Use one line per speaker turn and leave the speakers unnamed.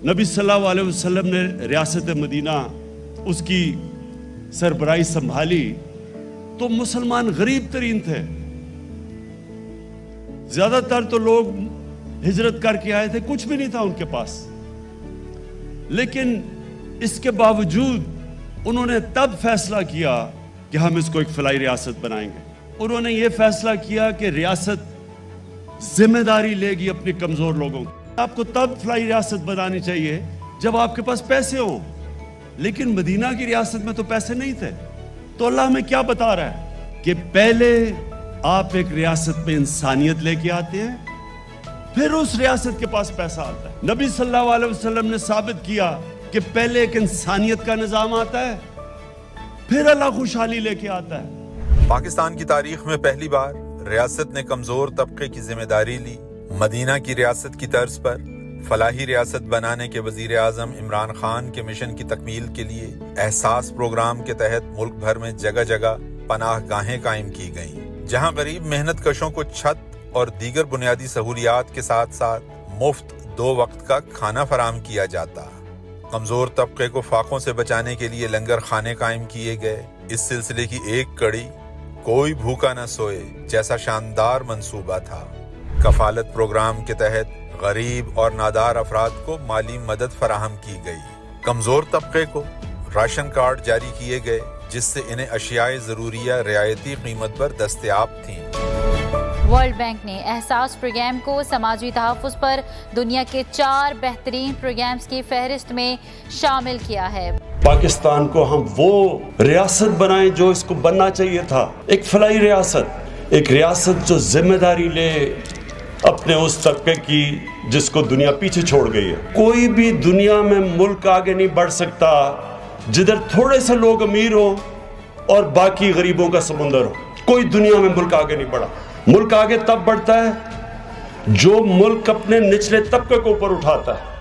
नबी सल्लल्लाहु अलैहि वसल्लम ने रियासत मदीना उसकी सरबराही संभाली तो मुसलमान गरीब तरीन थे। ज्यादातर तो लोग हिजरत करके आए थे, कुछ भी नहीं था उनके पास, लेकिन इसके बावजूद उन्होंने तब फैसला किया कि हम इसको एक फलाई रियासत बनाएंगे। उन्होंने ये फैसला किया कि रियासत जिम्मेदारी लेगी अपने कमजोर लोगों की। आपको तब फलाई रियासत बनानी चाहिए जब आपके पास पैसे हो, लेकिन मदीना की रियासत में तो पैसे नहीं थे। तो अल्लाह हमें क्या बता रहा है कि पहले आप एक रियासत में इंसानियत लेके आते हैं, फिर उस रियासत के पास पैसा आता है। नबी सल्लल्लाहु अलैहि वसल्लम ने साबित किया कि पहले एक इंसानियत का निजाम आता है, फिर अल्लाह खुशहाली लेके आता है।
पाकिस्तान की तारीख में पहली बार रियासत ने कमजोर तबके की जिम्मेदारी ली। मदीना की रियासत की तर्ज पर फलाही रियासत बनाने के वजीर आजम इमरान खान के मिशन की तकमील के लिए एहसास प्रोग्राम के तहत मुल्क भर में जगह जगह पनाह गाहें कायम की गईं, जहां गरीब मेहनत कशों को छत और दीगर बुनियादी सहूलियात के साथ साथ मुफ्त 2 वक्त का खाना फराहम किया जाता। कमजोर तबके को फाकों से बचाने के लिए लंगर खाने कायम किए गए। इस सिलसिले की एक कड़ी कोई भूखा न सोए जैसा शानदार मंसूबा था। कफालत प्रोग्राम के तहत गरीब और नादार अफराद को माली मदद फराहम की गई। कमजोर तबके को राशन कार्ड जारी किए गए, जिससे इन्हें अशियाए ज़रूरिया रियायती कीमत पर दस्तयाब थीं।
वर्ल्ड बैंक ने एहसास प्रोग्राम को समाजी तहफ़्फ़ुज़ पर दुनिया के 4 बेहतरीन प्रोग्राम्स की फहरिस्त में शामिल किया है।
पाकिस्तान को हम वो रियासत बनाएं जो इसको बनना चाहिए था, एक फलाई रियासत, एक रियासत जो जिम्मेदारी ले अपने उस तबके की जिसको दुनिया पीछे छोड़ गई है। कोई भी दुनिया में मुल्क आगे नहीं बढ़ सकता जिधर थोड़े से लोग अमीर हो और बाकी गरीबों का समुंदर हो। कोई दुनिया में मुल्क आगे नहीं बढ़ा। मुल्क आगे तब बढ़ता है जो मुल्क अपने निचले तबके को ऊपर उठाता है।